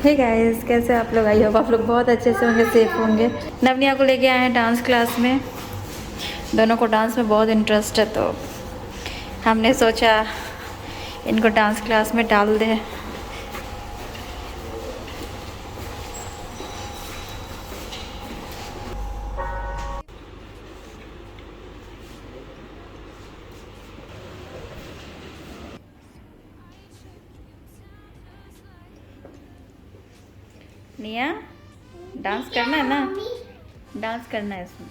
Hey guys, कैसे आप लोग? आई होप आप लोग बहुत अच्छे से होंगे, सेफ होंगे। नवनिया को लेके आए हैं डांस क्लास में। दोनों को डांस में बहुत इंटरेस्ट है, तो हमने सोचा इनको डांस क्लास में डाल दें। निया, डांस करना है ना? डांस करना है इसमें।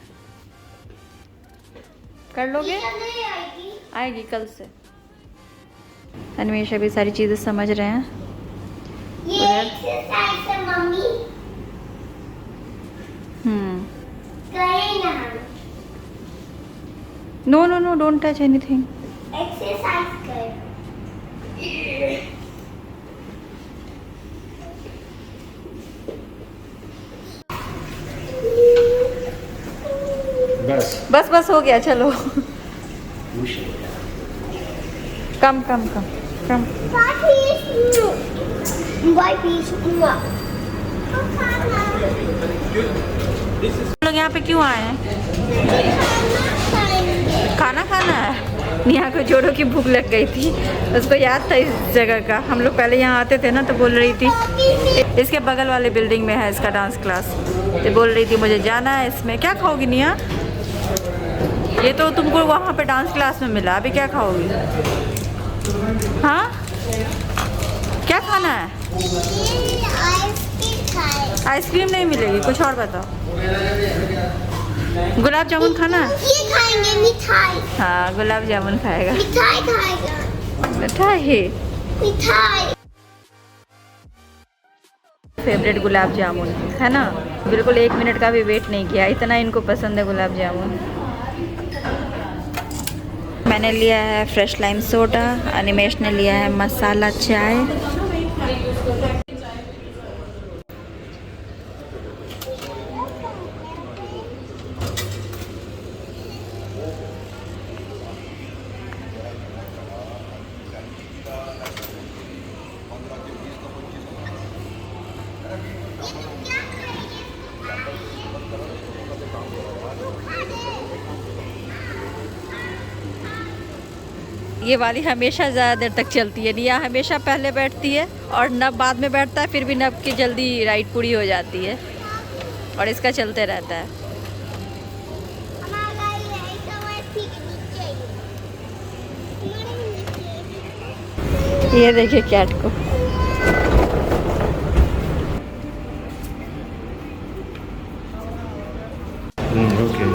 कर लोगे? आएगी कल से। अन्वेषा भी सारी चीजें समझ रहे हैं। ये एक्सरसाइज है मम्मी। करें ना हम। No no no, don't touch anything. Exercise कर। बस बस हो गया, चलो। कम कम कम कम। लोग यहाँ पे क्यों आए हैं? खाना खाना है। नेहा को जोड़ों की भूख लग गई थी, उसको याद था इस जगह का। हम लोग पहले यहाँ आते थे ना, तो बोल रही थी इसके बगल वाले बिल्डिंग में है इसका डांस क्लास। तो बोल रही थी मुझे जाना है इसमें। क्या खाओगी नेहा? ये तो तुमको वहाँ पे डांस क्लास में मिला, अभी क्या खाओगी? हाँ, क्या खाना है? आइसक्रीम नहीं मिलेगी, कुछ और बताओ। गुलाब जामुन खाना है? ये खाएंगे मिठाई। हाँ, गुलाब जामुन खाएगा। मिठाई खाएगा। मिठाई? मिठाई। फेवरेट गुलाब जामुन है ना। बिल्कुल 1 मिनट का भी वेट नहीं किया, इतना इनको पसंद है गुलाब जामुन। मैंने लिया है फ्रेश लाइम सोडा, अनिमेश ने लिया है मसाला चाय। ये वाली हमेशा ज़्यादा देर तक चलती है। निया हमेशा पहले बैठती है और नब बाद में बैठता है, फिर भी नब की जल्दी राइड पूरी हो जाती है और इसका चलते रहता है। ये देखिए कैट को।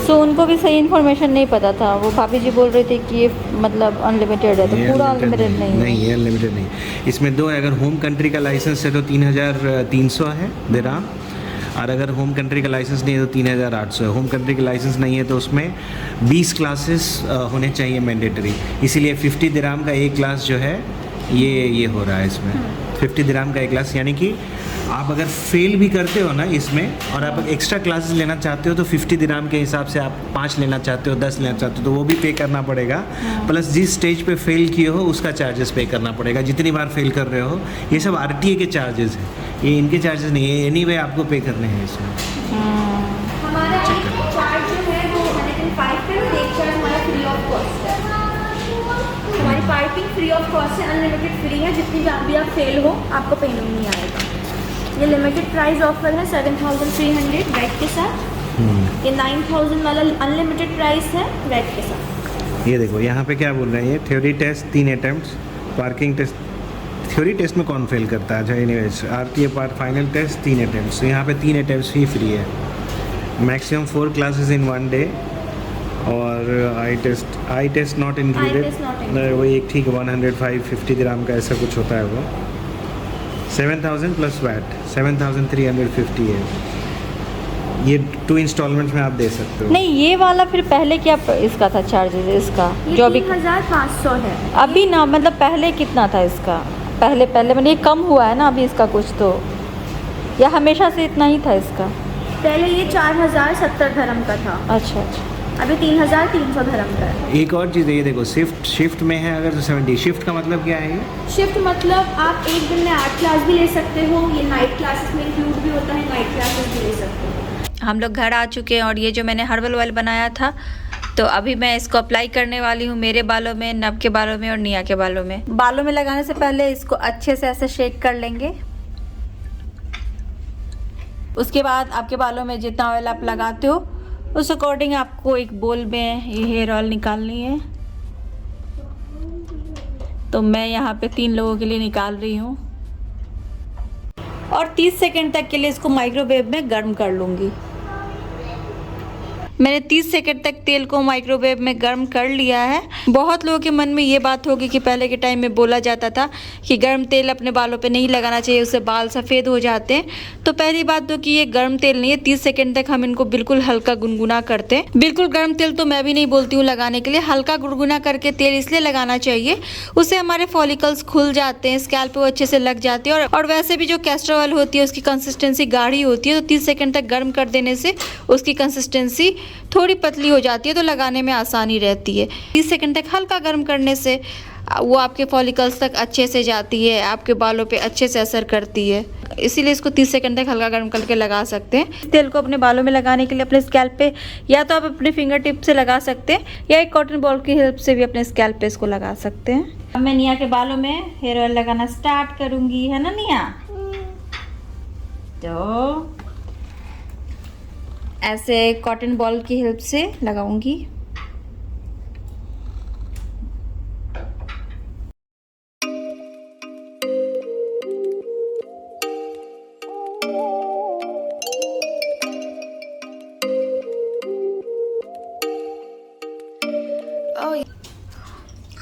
सो उनको भी सही इन्फॉर्मेशन नहीं पता था। वो भाभी जी बोल रहे थे कि ये मतलब अनलिमिटेड है, तो पूरा अनलिमिटेड नहीं है। नहीं, ये अनलिमिटेड नहीं। इसमें दो है, अगर होम कंट्री का लाइसेंस है तो 3300 है दिरहाम, और अगर होम कंट्री का लाइसेंस नहीं है तो 3800 है। होम कंट्री का लाइसेंस नहीं है तो उसमें 20 क्लासेस होने चाहिए मैंडेटरी, इसीलिए 50 दिरहाम का एक क्लास जो है ये हो रहा है इसमें। 50 दिरहाम का एक क्लास, यानी कि आप अगर फेल भी करते हो ना इसमें और आप एक्स्ट्रा क्लासेस लेना चाहते हो तो 50 दिरहाम के हिसाब से आप 5 लेना चाहते हो, 10 लेना चाहते हो तो वो भी पे करना पड़ेगा। प्लस जिस स्टेज पे फेल किए हो उसका चार्जेस पे करना पड़ेगा, जितनी बार फेल कर रहे हो। ये सब RTA के चार्जेस हैं, ये इनके चार्जेस नहीं है। एनीवे आपको पे करने हैं इसमें। हमारा चार्ज जो है वो 105 है, एक चार्ज हमारा फ्री ऑफ कॉस्ट है। हमारी पार्किंग फ्री ऑफ कॉस्ट है, अनलिमिटेड फ्री है। जितनी भी आप फेल हो आपको पेमेंट नहीं आएगा। ये लिमिटेड प्राइस ऑफर है 7300 वेट के साथ। ये 9000 वाला अनलिमिटेड प्राइस है वेट के साथ। ये देखो यहाँ पे क्या बोल रहे हैं, ये theory test 3 attempts, parking test. Theory test में कौन फेल करता है? अच्छा, anyways RTA part final test 3 attempts, तो यहाँ पे 3 अटेम्प्ट्स ही फ्री है। मैक्सिमम 4 क्लासेस इन 1 डे, और आई टेस्ट नॉट इंक्लूडेड। वो एक ठीक 150 दिरहाम का ऐसा कुछ होता है वो। 7000 प्लस वैट 7350 है। ये 2 इंस्टॉलमेंट्स में आप दे सकते हो। नहीं, ये वाला फिर पहले क्या इसका था चार्जेस इसका? जो अभी 3500 है अभी ना, मतलब पहले कितना था इसका? पहले मैंने ये कम हुआ है ना अभी इसका कुछ, तो या हमेशा से इतना ही था इसका? पहले ये 4070 धर्म का था। अच्छा अच्छा। अभी 3,300 धर्म का है। एक और चीज़ है, ये देखो शिफ्ट में है अगर तो 70। शिफ्ट का मतलब क्या है ये? शिफ्ट मतलब आप एक दिन में 8 क्लास भी ले सकते हो, ये नाइट क्लासेस में इंक्लूड भी होता है, नाइट क्लासेस भी ले सकते हो। हम लोग घर आ चुके हैं और ये जो मैंने हर्बल ऑयल बनाया था तो अभी मैं इसको अप्लाई करने वाली हूँ मेरे बालों में, नब के बालों में और निया के बालों में। बालों में लगाने से पहले इसको अच्छे से ऐसे शेक कर लेंगे। उसके बाद आपके बालों में जितना ऑयल आप लगाते हो उस अकॉर्डिंग आपको एक बोल में ये हेयर ऑयल निकालनी है। तो मैं यहाँ पे 3 लोगों के लिए निकाल रही हूँ और 30 सेकंड तक के लिए इसको माइक्रोवेव में गर्म कर लूँगी। मैंने 30 सेकंड तक तेल को माइक्रोवेव में गर्म कर लिया है। बहुत लोगों के मन में ये बात होगी कि पहले के टाइम में बोला जाता था कि गर्म तेल अपने बालों पे नहीं लगाना चाहिए, उससे बाल सफ़ेद हो जाते हैं। तो पहली बात तो कि ये गर्म तेल नहीं है। 30 सेकंड तक हम इनको बिल्कुल हल्का गुनगुना करते हैं। बिल्कुल गर्म तेल तो मैं भी नहीं बोलती हूँ लगाने के लिए, हल्का गुनगुना करके तेल इसलिए लगाना चाहिए, उससे हमारे फॉलिकल्स खुल जाते हैं, स्कैल्प पे वो अच्छे से लग जाते हैं। और वैसे भी जो कैस्टर ऑयल होती है उसकी कंसिस्टेंसी गाढ़ी होती है, तो 30 सेकंड तक गर्म कर देने से उसकी कंसिस्टेंसी थोड़ी पतली हो जाती है, तो लगाने में आसानी रहती है। 30 सेकंड तक हल्का गर्म करने से वो आपके फॉलिकल्स तक अच्छे से जाती है, आपके बालों पे अच्छे से असर करती है। इसीलिए इसको 30 सेकंड तक हल्का गर्म करके लगा सकते हैं। तेल को अपने बालों में लगाने के लिए अपने स्कैल्प पे या तो आप अपने फिंगर टिप से लगा सकते हैं या एक कॉटन बॉल की हेल्प से भी अपने स्कैल्प पे इसको लगा सकते हैं। अब मैं निया के बालों में हेयर ऑयल लगाना स्टार्ट करूंगी, है ना निया? तो ऐसे कॉटन बॉल की हेल्प से लगाऊंगी।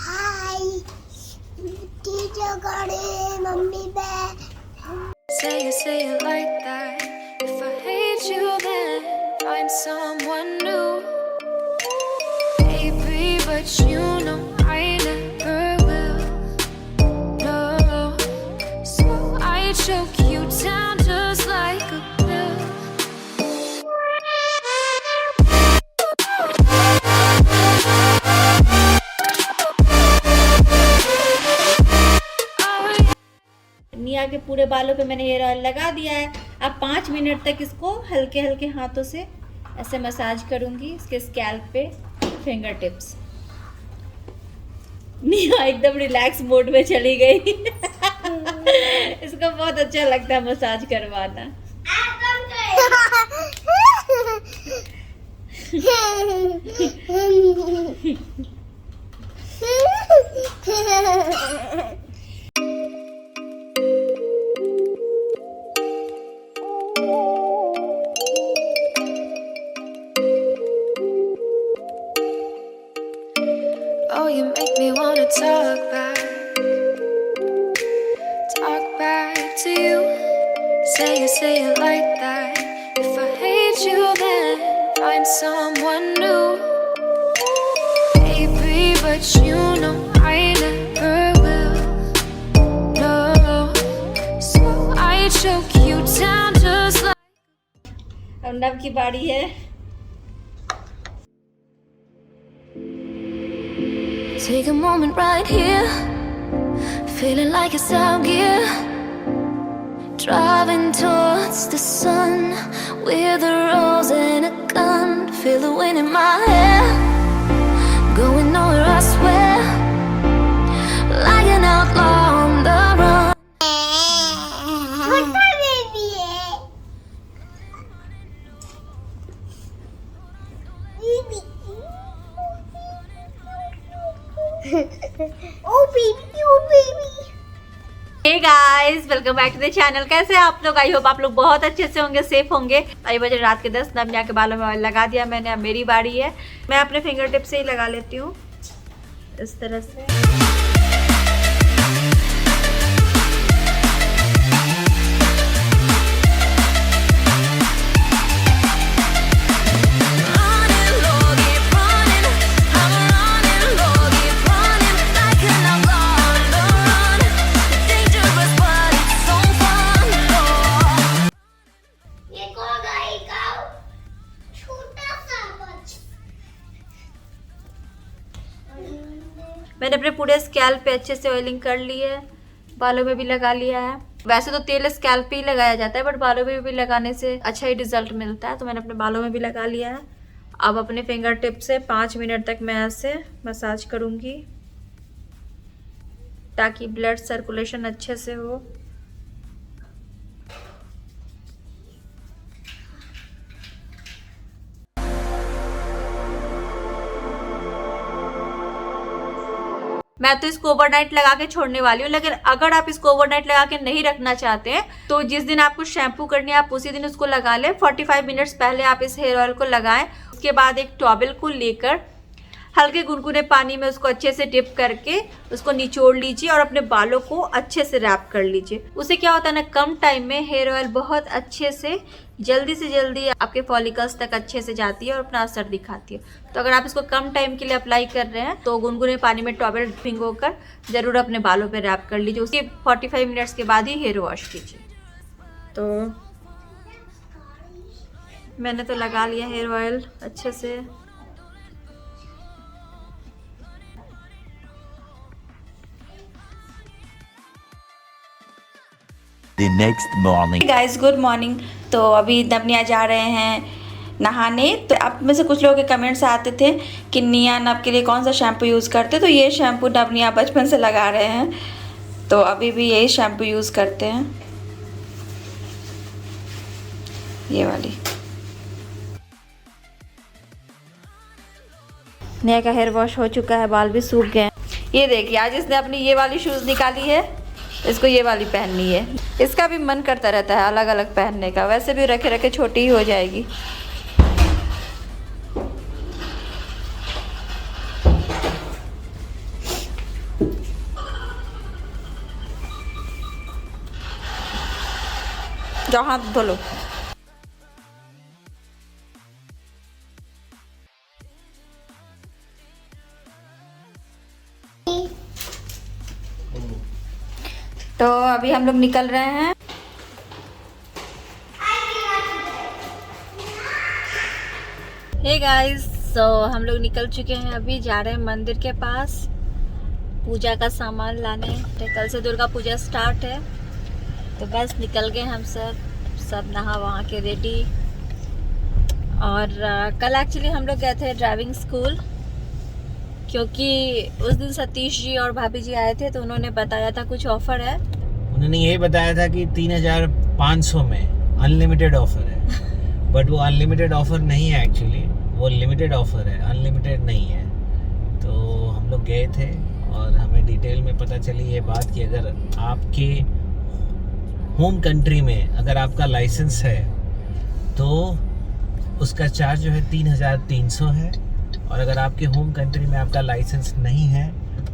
Hi. Teacher got it, Mummy Bear. Say it like that. If I hate you, then find someone new. Baby, but you know I never will. No, so I choke you down just like a pill. निया के पूरे बालों पे मैंने hair oil लगा दिया है। अब 5 मिनट तक इसको हल्के हल्के हाथों से ऐसे मसाज करूंगी इसके स्कैल्प पे, फिंगर टिप्स। निया एकदम रिलैक्स मोड में चली गई। इसको बहुत अच्छा लगता है मसाज करवाना। Oh, you make me wanna talk back to you. Say it like that. If I hate you, then find someone new. Baby, but you know I never will. No, so I choke you down just like. अब नब की बारी है। Take a moment right here, feeling like it's out gear. Driving towards the sun with a rose and a gun. Feel the wind in my hair, going nowhere I swear. Like an outlaw on the run. छोटा baby है। Baby. Oh baby, oh baby. Hey guys, welcome back to the channel. कैसे हैं आप लोग? I hope आप लोग बहुत अच्छे से होंगे, सेफ होंगे। अभी बजे रात के 10। नम्या के बालों में ऑयल लगा दिया मैंने, अब मेरी बारी है। मैं अपने फिंगर टिप से ही लगा लेती हूँ इस तरह से। ये कौन आएगा? छोटा सा बच्चा। पूरे स्कैल्प पे अच्छे से ऑयलिंग कर ली है, बालों में भी लगा लिया है। वैसे तो तेल स्कैल्प पे ही लगाया जाता है, बट बालों में भी लगाने से अच्छा ही रिजल्ट मिलता है, तो मैंने अपने बालों में भी लगा लिया है। अब अपने फिंगर टिप से 5 मिनट तक मैं ऐसे मसाज करूँगी ताकि ब्लड सर्कुलेशन अच्छे से हो। मैं तो इसको ओवरनाइट लगा के छोड़ने वाली हूँ, लेकिन अगर आप इसको ओवरनाइट लगा के नहीं रखना चाहते हैं तो जिस दिन आपको शैम्पू करनी है आप उसी दिन उसको लगा लें। 45 मिनट्स पहले आप इस हेयर ऑयल को लगाएं। उसके बाद एक टॉवल को लेकर हल्के गुनगुने पानी में उसको अच्छे से डिप करके उसको निचोड़ लीजिए और अपने बालों को अच्छे से रैप कर लीजिए। उससे क्या होता है ना, कम टाइम में हेयर ऑयल बहुत अच्छे से जल्दी आपके फॉलिकल्स तक अच्छे से जाती है और अपना असर दिखाती है। तो अगर आप इसको कम टाइम के लिए अप्लाई कर रहे हैं तो गुनगुने पानी में टॉवल भिगोकर जरूर अपने बालों पे रैप कर लीजिए। उसके 45 मिनट्स के बाद ही हेयर वॉश कीजिए। तो मैंने तो लगा लिया हेयर ऑयल अच्छे से। The next morning. Guys good morning. तो अभी नवनिया जा रहे हैं नहाने। तो आप में से कुछ लोगों के कमेंट्स आते थे कि निया नब के लिए कौन सा शैम्पू यूज़ करते, तो ये शैम्पू नवनिया बचपन से लगा रहे हैं, तो अभी भी यही शैम्पू यूज़ करते हैं, ये वाली। निया का हेयर वॉश हो चुका है, बाल भी सूख गए। ये देखिए आज इसने अपनी ये वाली शूज़ निकाली है, इसको ये वाली पहननी है। इसका भी मन करता रहता है अलग अलग पहनने का, वैसे भी रखे रखे छोटी ही हो जाएगी। जाओ हाथ धो लो। तो अभी हम लोग निकल रहे हैं। हे गाइस, सो हम लोग निकल चुके हैं, अभी जा रहे हैं मंदिर के पास पूजा का सामान लाने। कल से दुर्गा पूजा स्टार्ट है, तो बस निकल गए हम सब नहा वहाँ के रेडी। और कल एक्चुअली हम लोग गए थे ड्राइविंग स्कूल, क्योंकि उस दिन सतीश जी और भाभी जी आए थे, तो उन्होंने बताया था कुछ ऑफर है। उन्होंने यही बताया था कि 3500 में अनलिमिटेड ऑफर है, बट वो अनलिमिटेड ऑफर नहीं है एक्चुअली, वो लिमिटेड ऑफर है, अनलिमिटेड नहीं है। तो हम लोग गए थे और हमें डिटेल में पता चली ये बात कि अगर आपके होम कंट्री में अगर आपका लाइसेंस है तो उसका चार्ज जो है 3300 है, और अगर आपके होम कंट्री में आपका लाइसेंस नहीं है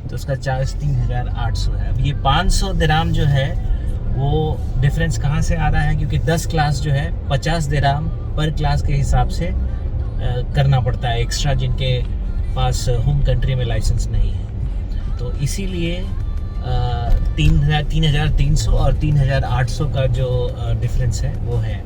तो उसका चार्ज 3800 है। अब ये 500 दिराम जो है वो डिफरेंस कहाँ से आ रहा है, क्योंकि 10 क्लास जो है 50 दिराम पर क्लास के हिसाब से करना पड़ता है एक्स्ट्रा, जिनके पास होम कंट्री में लाइसेंस नहीं है। तो इसीलिए 3300 और 3800 का जो डिफरेंस है वो है।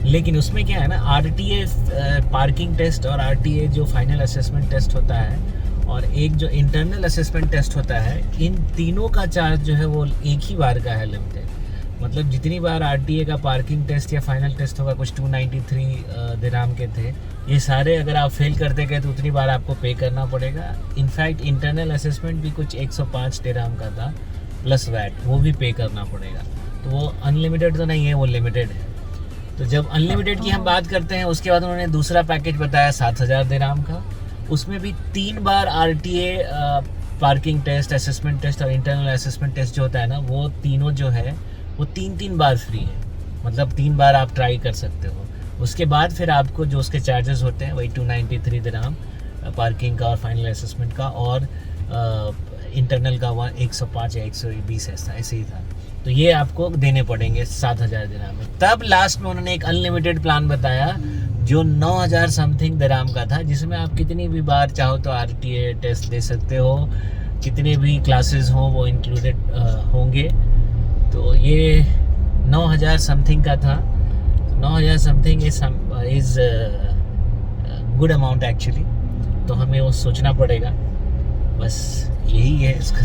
लेकिन उसमें क्या है ना, RTA पार्किंग टेस्ट और RTA जो फाइनल असेसमेंट टेस्ट होता है और एक जो इंटरनल असेसमेंट टेस्ट होता है, इन तीनों का चार्ज जो है वो एक ही बार का है, लिमिटेड। मतलब जितनी बार RTA का पार्किंग टेस्ट या फाइनल टेस्ट होगा, कुछ 293 दिराम के थे, ये सारे अगर आप फेल करते गए तो उतनी बार आपको पे करना पड़ेगा। इनफैक्ट इंटरनल असेसमेंट भी कुछ 105 दिराम का था प्लस वैट, वो भी पे करना पड़ेगा। तो वो अनलिमिटेड तो नहीं है, वो लिमिटेड है। तो जब अनलिमिटेड की हम बात करते हैं, उसके बाद उन्होंने दूसरा पैकेज बताया 7000 दिराम का, उसमें भी 3 बार RTA parking test, assessment test और इंटरनल असेसमेंट टेस्ट जो होता है ना, वो तीनों जो है वो 3 बार फ्री है। मतलब 3 बार आप ट्राई कर सकते हो। उसके बाद फिर आपको जो उसके चार्जेस होते हैं वही 293 दिराम पार्किंग का और फाइनल असेसमेंट का, और इंटरनल का 105 या 120 ऐसे ही था। तो ये आपको देने पड़ेंगे 7000 दिराम में। तब लास्ट में उन्होंने एक अनलिमिटेड प्लान बताया जो 9000 समथिंग दिराम का था, जिसमें आप कितनी भी बार चाहो तो RTA टेस्ट दे सकते हो, कितने भी क्लासेस हो वो इंक्लूडेड होंगे। तो ये 9000 समथिंग का था। 9000 something is good amount actually. तो हमें वो सोचना पड़ेगा बस यही है इसका।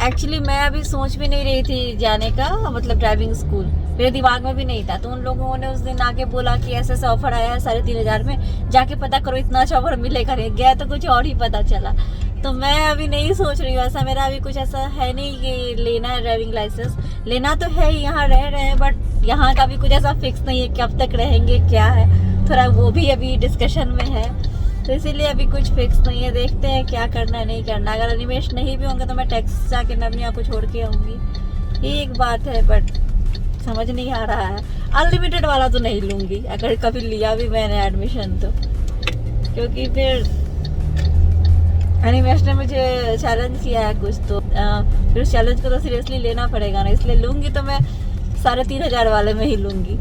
एक्चुअली मैं अभी सोच भी नहीं रही थी जाने का, मतलब ड्राइविंग स्कूल मेरे दिमाग में भी नहीं था। तो उन लोगों ने उस दिन आके बोला कि ऐसा ऐसा ऑफर आया है 3,500 में, जाके पता करो इतना अच्छा ऑफर मिलेगा। नहीं गया तो कुछ और ही पता चला। तो मैं अभी नहीं सोच रही हूँ ऐसा, मेरा अभी कुछ ऐसा है नहीं कि लेना है ड्राइविंग लाइसेंस। लेना तो है, यहाँ रह रहे हैं, बट यहाँ का भी कुछ ऐसा फिक्स नहीं है कि कब तक रहेंगे, क्या है, थोड़ा वो भी अभी डिस्कशन में है। तो इसीलिए अभी कुछ फिक्स नहीं है, देखते हैं क्या करना है नहीं करना। अगर अनिमेश नहीं भी होंगे तो मैं टैक्स जाके नवनिया को छोड़ के आऊँगी, ये एक बात है। बट समझ नहीं आ रहा है, अनलिमिटेड वाला तो नहीं लूँगी अगर कभी लिया भी मैंने एडमिशन तो, क्योंकि फिर अनिमेश ने मुझे चैलेंज किया है कुछ, तो फिर उस चैलेंज को तो सीरियसली लेना पड़ेगा ना। इसलिए लूँगी तो मैं 3,500 वाले में ही लूँगी,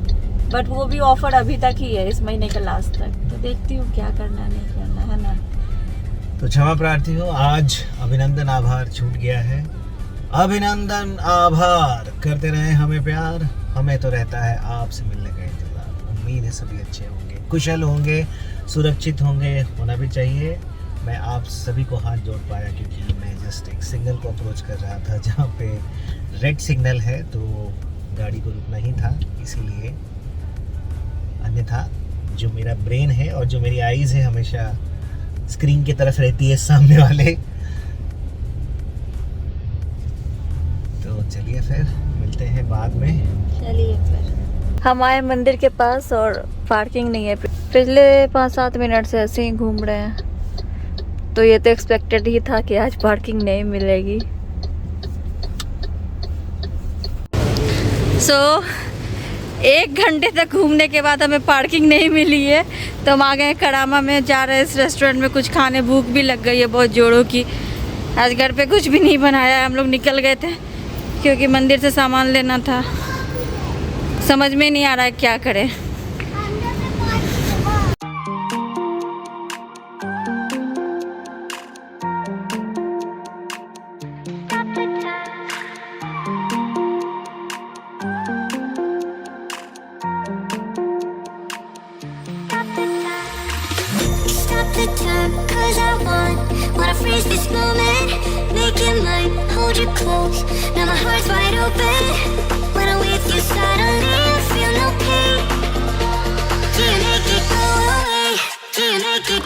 बट वो भी ऑफर अभी तक ही है, इस महीने के लास्ट तक। तो देखती हूँ क्या करना है नहीं करना है ना। तो क्षमा प्रार्थी हो, आज अभिनंदन आभार छूट गया है। अभिनंदन आभार, करते रहे हमें प्यार, हमें तो रहता है आपसे मिलने का इंतजार। उम्मीद है सभी अच्छे होंगे, कुशल होंगे, सुरक्षित होंगे, होना भी चाहिए। मैं आप सभी को हाथ जोड़ पाया क्योंकि मैं जस्ट एक सिग्नल को अप्रोच कर रहा था जहाँ पे रेड सिग्नल है, तो गाड़ी को रुकना ही था। इसीलिए अन्यथा जो मेरा ब्रेन है और जो मेरी आईज है हमेशा स्क्रीन की तरफ रहती है सामने वाले। तो चलिए फिर मिलते हैं बाद में। चलिए फिर हम आए मंदिर के पास और पार्किंग नहीं है। पिछले 5-7 मिनट से ऐसे ही घूम रहे हैं, तो ये तो एक्सपेक्टेड ही था कि आज पार्किंग नहीं मिलेगी। सो 1 घंटे तक घूमने के बाद हमें पार्किंग नहीं मिली है, तो हम आ गए कड़ामा में, जा रहे हैं इस रेस्टोरेंट में कुछ खाने। भूख भी लग गई है बहुत जोरों की। आज घर पे कुछ भी नहीं बनाया, हम लोग निकल गए थे क्योंकि मंदिर से सामान लेना था। समझ में नहीं आ रहा है क्या करें। the time, cause I wanna freeze this moment, make it mine, hold you close, now my heart's wide open, when I'm with you suddenly I feel no pain, do you make it go away, do you make it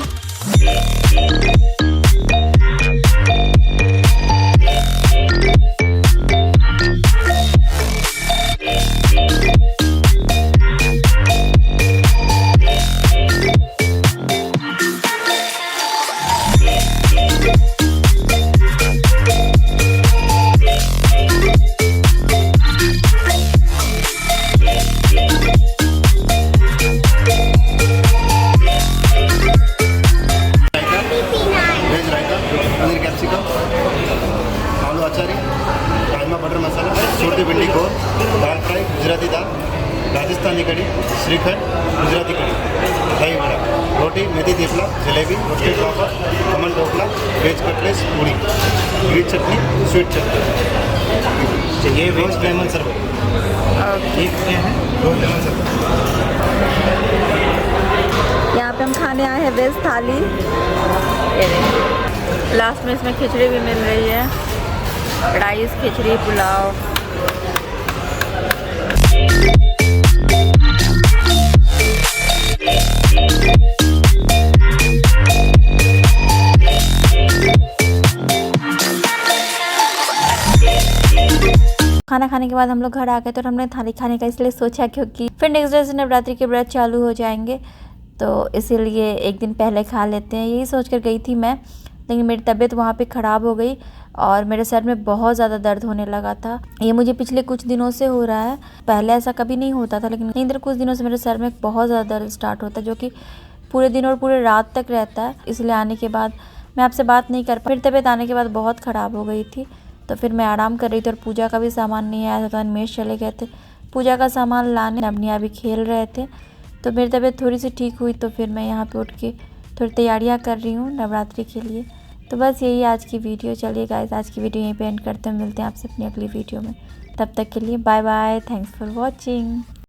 छोटी भिंडी को दाल fry Gujarati दाल, राजस्थानी कड़ी, श्रीखंड, गुजराती कड़ी, दही बड़ा, रोटी, मेथी thepla, jalebi, roasted पापड़, khaman dhokla, veg cutlets, पूरी, green चटनी, sweet चटनी। ये veg lemon शरबत। ये क्या है? रोज लेमन शरबत। यहाँ पे हम खाने आए हैं वेज थाली। लास्ट में इसमें खिचड़ी भी मिल रही है, राइस, खिचड़ी, पुलाव। खाना खाने के बाद हम लोग घर आ गए, तो हमने थाली खाने का इसलिए सोचा क्योंकि फिर नेक्स्ट डे से नवरात्रि के व्रत चालू हो जाएंगे, तो इसीलिए एक दिन पहले खा लेते हैं, यही सोच कर गई थी मैं। लेकिन मेरी तबीयत वहाँ पे ख़राब हो गई और मेरे सर में बहुत ज़्यादा दर्द होने लगा था। ये मुझे पिछले कुछ दिनों से हो रहा है, पहले ऐसा कभी नहीं होता था, लेकिन इधर कुछ दिनों से मेरे सर में बहुत ज़्यादा दर्द स्टार्ट होता है, जो कि पूरे दिन और पूरे रात तक रहता है। इसलिए आने के बाद मैं आपसे बात नहीं कर पाई। फिर तबीयत आने के बाद बहुत ख़राब हो गई थी, तो फिर मैं आराम कर रही थी और पूजा का भी सामान नहीं आया था, तो अनिमेश चले गए थे पूजा का सामान लाने। नवनिया भी खेल रहे थे, तो मेरी तबीयत थोड़ी सी ठीक हुई, तो फिर मैं यहाँ पे उठ के थोड़ी तैयारियाँ कर रही हूँ नवरात्रि के लिए। तो बस यही आज की वीडियो। चलिए गाइस, आज की वीडियो यहीं पे एंड करते हैं, मिलते हैं आपसे अपनी अगली वीडियो में। तब तक के लिए bye bye, thanks for watching.